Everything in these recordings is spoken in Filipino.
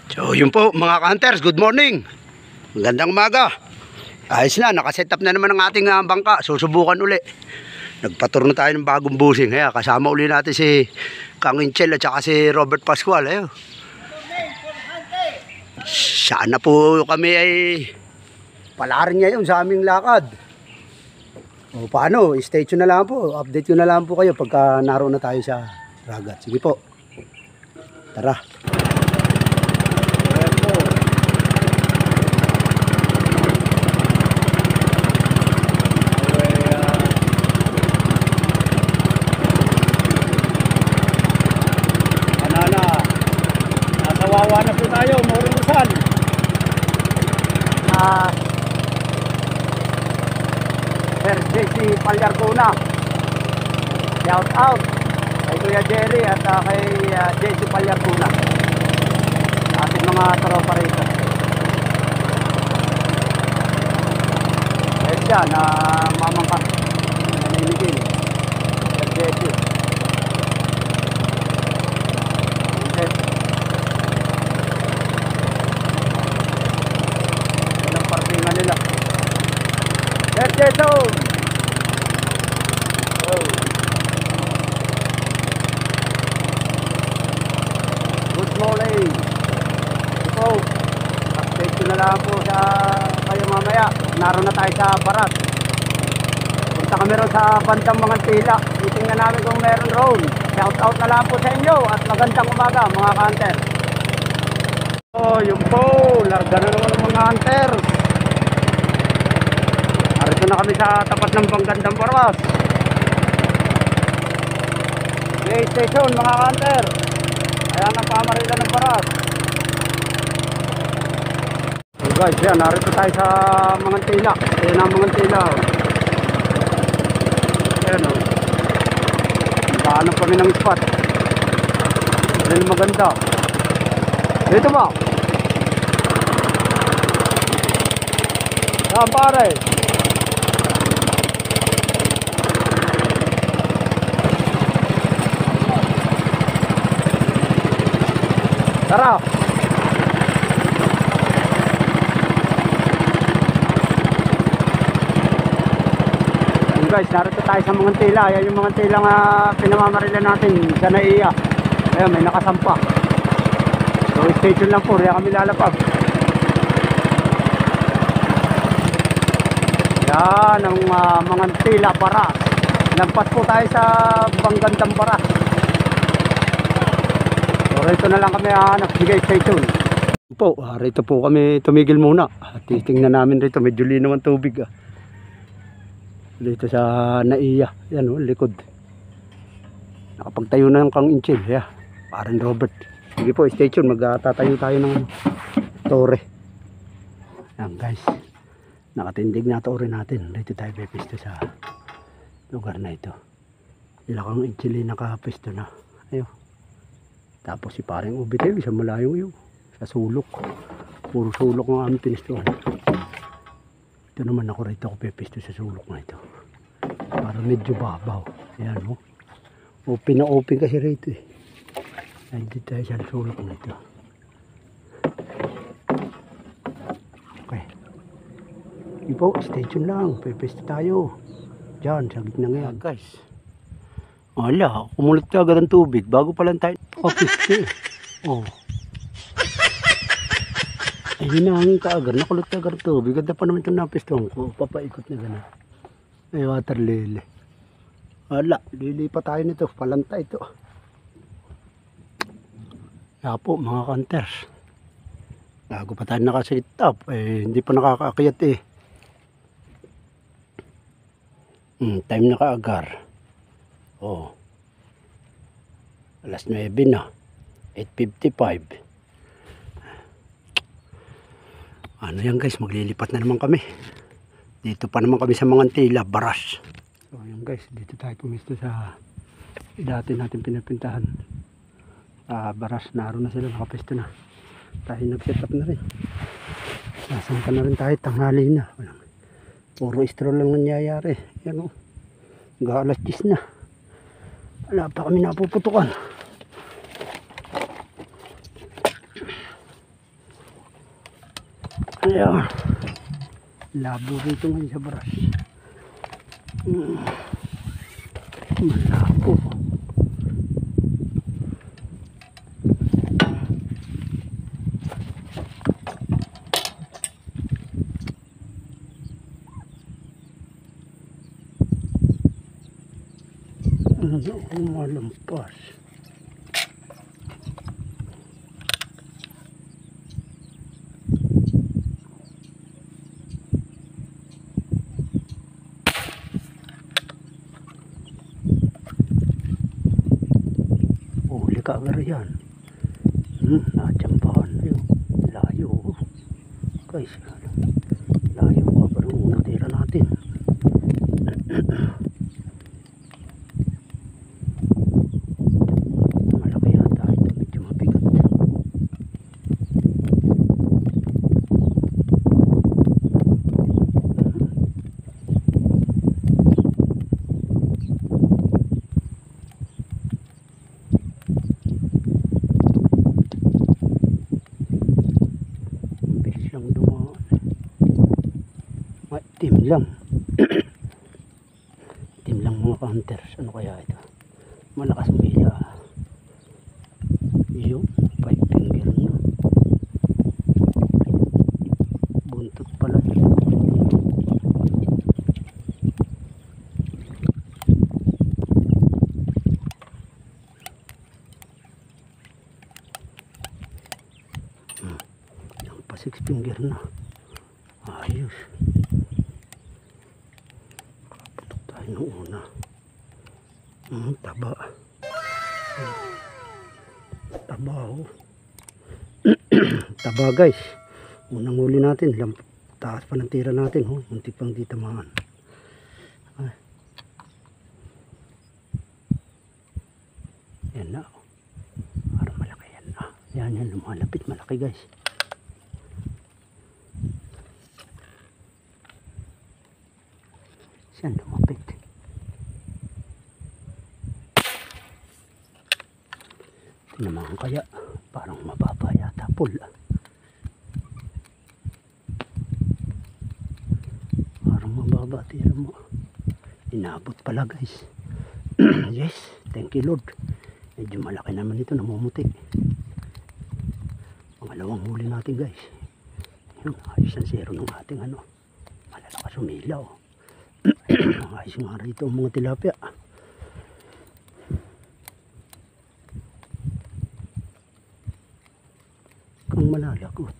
So yun po mga ka-hunters, good morning. Magandang umaga. Ayos na, nakaset up na naman ang ating bangka. Susubukan uli. Nagpaturno tayo ng bagong busing. Kaya kasama uli natin si Kang Inchel at saka si Robert Pascual. Ayo. Sana po kami ay palarin ngayon sa aming lakad. O paano, stay tuned na lang po. Update ko na lang po kayo pagka naroon na tayo sa ragat. Sige po. Tara. Kawawa na po tayo, Morusan. Sir JC Palyarcona. Shout out kay Kuya Jerry at kay JC Palyarcona. Ating mga tropa rito. Ayun siya na mamangka. Naninigil. Sir JC. Sir Jason! Oh. Good morning! So, update ko na lang po sa kayo mamaya. Naroon na tayo sa Barat. Punta kami ron sa bandang mga tila. Titingnan namin kung meron roon. Shout out na lang po sa inyo at magandang umaga mga ka-hunter. Oh, yun po. Larga na naman ng mga hunter. Narito na kami sa tapat ng Panggandang Baras. PlayStation mga hunter. Ayan ang pamarila ng Baras. So guys, yan, narito tayo sa Mangantila. Ayan ang Mangantila. Ayan o. Paano kami ng spot. Ayan maganda. Dito ba? Saan pare? Tara. Ayun guys, narito tayo sa Mangantila. Ayan yung Mangantila nga pinamamarila natin sa Naiya. Ayan, may nakasampa. So stay tuned lang po, kaya kami lalapag. Yan ang Mangantila Baras. Nagpas po tayo sa Panggandang Baras. So rito na lang kami hanap. Sige, stay tuned po. Rito po kami tumigil muna at titingnan namin rito. Medyo linaw ang tubig dito sa Naiya. Yan o, likod. Nakapagtayo na ng Kang Inchel. Yeah, parang Robert. Sige po, stay tuned. Magtatayo tayo ng tore. Yan guys, nakatindig na tore natin. Dito tayo pepisto sa lugar na ito. Ilakang Inchel nakapisto na. Ayun. Tapos si parang ubi tayo, isang malayo yun. Sa sulok. Puro sulok ang aming pinistuhan. Ito naman ako rito, ako pepisto sa sulok na ito. Para medyo babaw. Ayan o. Open na open kasi rito eh. Nandito tayo sa sulok na ito. Okay. Ipo, stay tuned lang. Pepisto tayo. Diyan, sa gitna ngayon. Guys. Wala, kumulot ka agad ng tubig bago pa lang tayo kapisto. Oh. Ay, hinahangin ka agad, nakulot ka agad ng tubig. Ganda pa naman itong napiston ko. Papaikot na gano'n. Ay, water lily. Wala, lili pa tayo nito. Palanta ito. Kaya po, mga hunters. Bago pa tayo nakasit up. Eh, hindi pa nakakaakyat eh. Time na kaagar. Oh. Alas 9 na. 8:55. Ano yan guys, maglilipat na naman kami. Dito pa naman kami sa Mangantila, Baras. So yan guys, dito tayo pumisto sa dati natin pinapintahan. Baras, naroon na sila, nakapisto na. Tayo nag-set up na rin. Nasangka na rin tayo, tanghali na. Puro stroll lang nangyayari. Yan o. Alas 10 na. Wala pa kami napuputukan. Ayan. Labo rito ngayon sa brush. Malabo. Malampas. Huli ka agad yan. Natsambahan. Layo. Guys, layo ka pa rin unang tira natin. Malaki yata ito, medyo mabigat. Bilis lang dumaan. Team lang. Team lang mga counters. Ano kaya ito? Malakas mila. Yun, 5 finger na. Buntot pala. Yung pa 6 finger na. Ayos. Kaputok tayo nung una. Taba. Taba oh. Taba guys. Unang huli natin. Taas pa ng tira natin. Oh. Muntik pang di tamaan. Ay. Yan na. Parang malaki yan na. Yan lumalapit. Malaki guys. Siyan lumapit. Tinamaan kaya. Parang mababa yata. Pull. Parang mababa. Tira mo. Inabot pala guys. Yes. Thank you Lord. Medyo malaki naman ito. Namumuti. Pangalawang huli natin guys. Yun. Ayos ang zero ng ating ano. Malalakas umilaw. Ayos nga rito ang mga tilapia. Kang malalagot.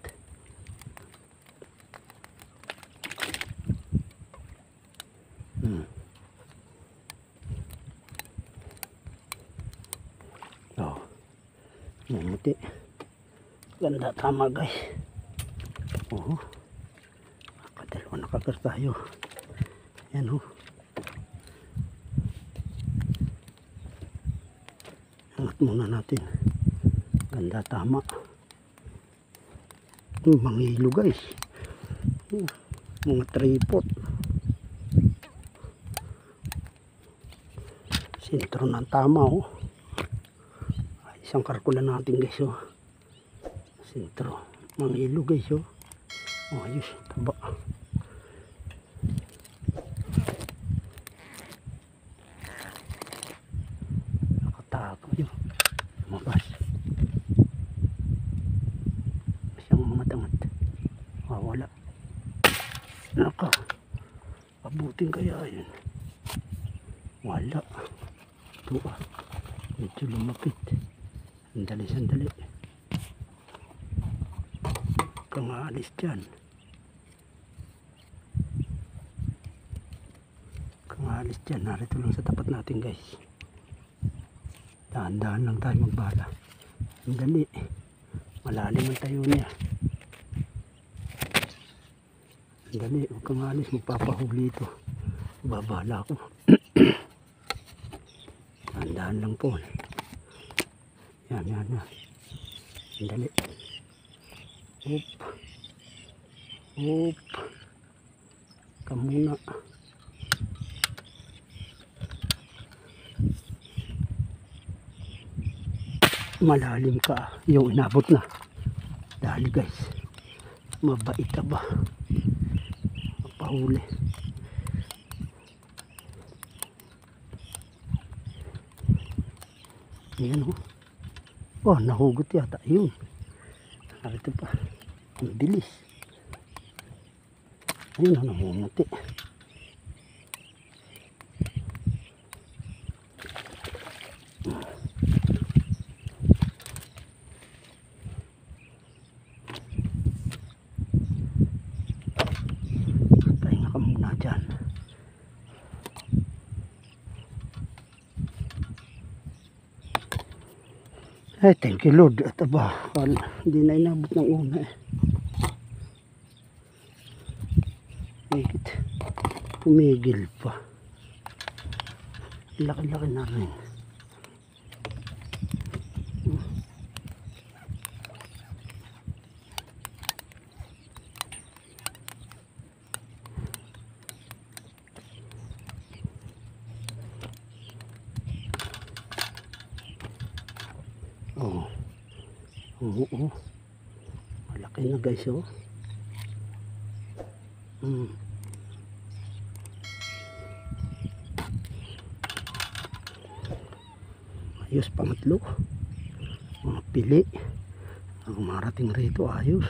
Oh, mamuti. Ganda tama guys. Oh, nakadalawa nakagar tayo. Yan oh. Angat muna natin. Ganda tama. Mangilo guys. Mga tripod. Sintro ng tama oh. Isang karkula natin guys oh. Sintro. Mangilo guys oh. Ayos. Taba. Nakatago yun. Mabas. Wala. Naka. Abutin kaya yun. Wala. Ito ah. Medyo lumapit. Sandali. Kang aalis dyan. Narito lang sa tapat natin guys. Dahan-dahan lang tayo magbala. Sandali. Malalim ang tayo niya. Dali, huwag kang alis, magpapahuli ito. Babala ko. Tandaan lang po. Yan. Dali. Oop. Kamuna. Malalim ka. Yung inabot na. Dali guys. Mabait ka ba? Pahuli. Ayan oh. Oh, nahugot yata. Ayun. Ito pa. Ang bilis. Ayun, namumuti. Pahinga ka muna dyan. Ay, thank you Lord. At aba, hindi na inabot ng una eh. Higit. Pumigil pa. Laki-laki na rin. Oh. Oo. Malaki na guys oh. Ayos pangatlo. Mga pili. Ang marating rito ayos.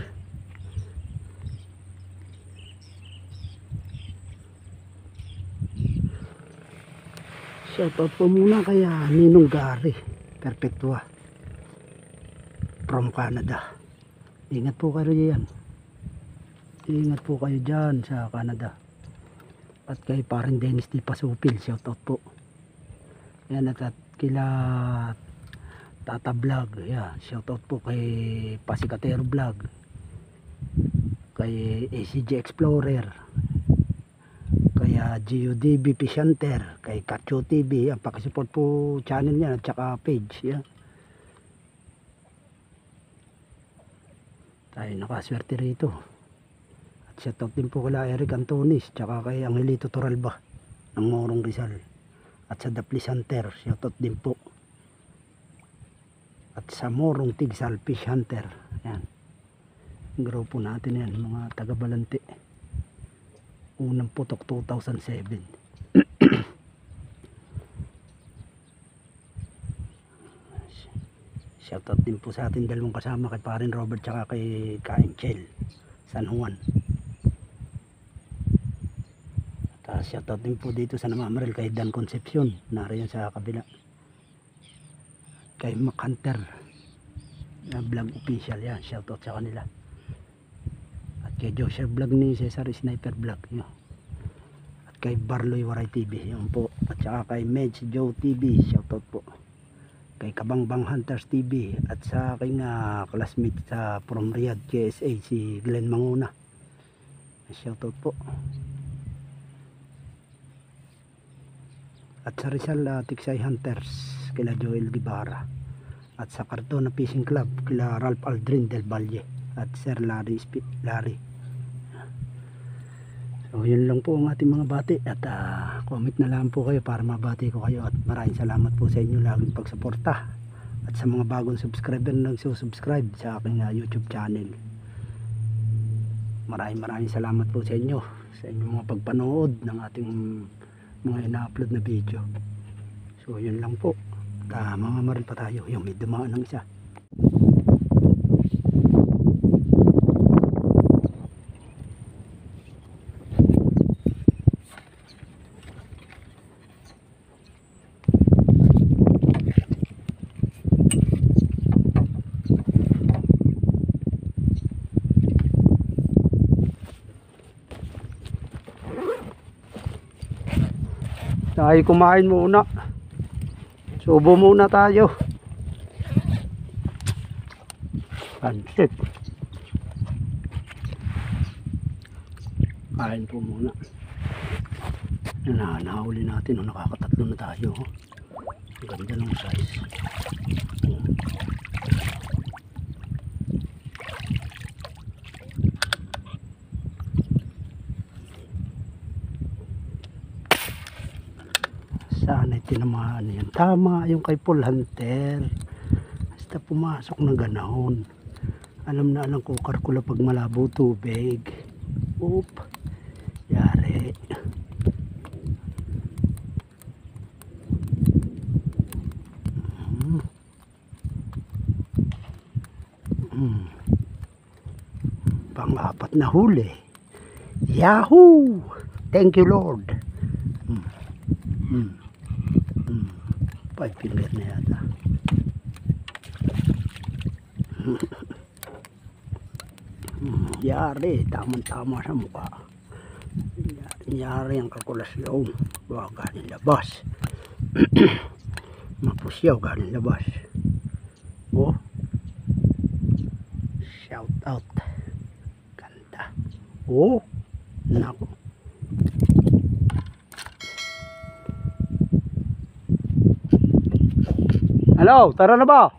Shout out po muna kaya Ninong Gary Perpetua from Canada. Ingat po kayo diyan. Ingat po kayo dyan sa Canada. At kay paring Dennis Di Pasupil, shout out po. Yan at kila Tata Vlog, yeah, shout out po kay Pasikatero Vlog, kay ACG Explorer, kaya GUDB Fish Hunter, kay Kacho TV. Ang pakisupport po channel niya at saka page. Yeah. Tayo nakaswerte rito. At shout out din po kila Eric Antonis tsaka kay Angelito Toralba ng Morong Rizal. At sa The Fish Hunter, shout out din po. At sa Morong Tigsal Fish Hunter. Yan. Grupo natin yan, mga taga Balante. Unang putok 2007. Shoutout din po sa ating dalawang kasama, kay parin Robert tsaka kay Kainchel San Juan. At shoutout din po dito sa Namamaril kay Dan Concepcion, nariyan sa kabila. Kay Mac Hunter na vlog official, yan, shoutout sa kanila. At kay Joshua Vlog ni Cesar Sniper Vlog, yun. At kay Barloy Waray TV, yun po. At saka kay Medj Joe TV, shoutout po. Kay Kabangbang Hunters TV at sa aking classmate sa from Riyadh KSA, si Glenn Manguna, shoutout po. At sa Rizal Tiksay Hunters kila Joel Guevara, at sa Cardona Fishing Club kila Ralph Aldrin del Valle at Sir Larry So yun lang po ang ating mga bati. At comment na lang po kayo para mabati ko kayo. At maraming salamat po sa inyo laging pagsuporta. At sa mga bagong subscriber na nagsusubscribe sa aking YouTube channel, maraming salamat po sa inyo. Sa inyong mga pagpanood ng ating mga ina-upload na video. So yun lang po. Mamamaril pa tayo. Yung may dumaan ng isa. Tayo kumain muna. Subo muna tayo. Pansit. Kain po muna. Nahuli natin. Nakakatatlo na tayo. Ang ganda ng size. Sana tinamaan yan. Tama yung kay Paul Hunter. Basta pumasok na ganoon. Alam na alam ko karkula pag malabo tubig. Oop. Yari. Pang-apat na huli. Yahoo! Thank you Lord. 5 finger na yata. Yari, tamang-tama sa mukha. Yari ang kalkulasyon. Baka galing labas. Mapusyaw galing labas. Oh. Shout out. Ganda. Oh. Nako. Hello, tara na ba?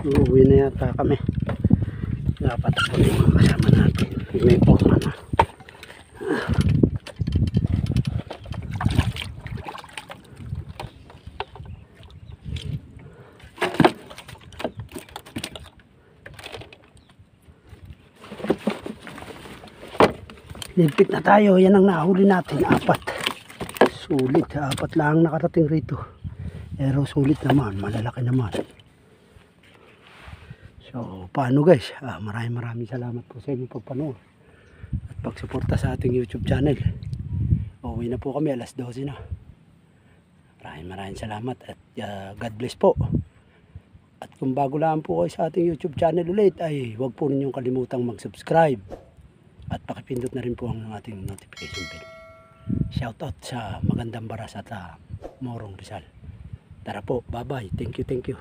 Uuwi na yata kami. Dapat po na yung kasama natin. May pokma na. Ligpit na tayo. Yan ang nahuli natin. 4. Sulit. 4 lang nakarating rito. Pero sulit naman. Malalaki naman. So, paano guys? Maraming salamat po sa inyong pagpanood at pagsuporta sa ating YouTube channel. Uwi na po kami, alas 12 na. Maraming salamat at God bless po. At kung bago lang po kayo sa ating YouTube channel ulit, ay huwag po ninyong kalimutang mag-subscribe at pakipindot na rin po ang ating notification bell. Shout out sa Magandang Baras at Morong Rizal. Tara po, bye bye. Thank you.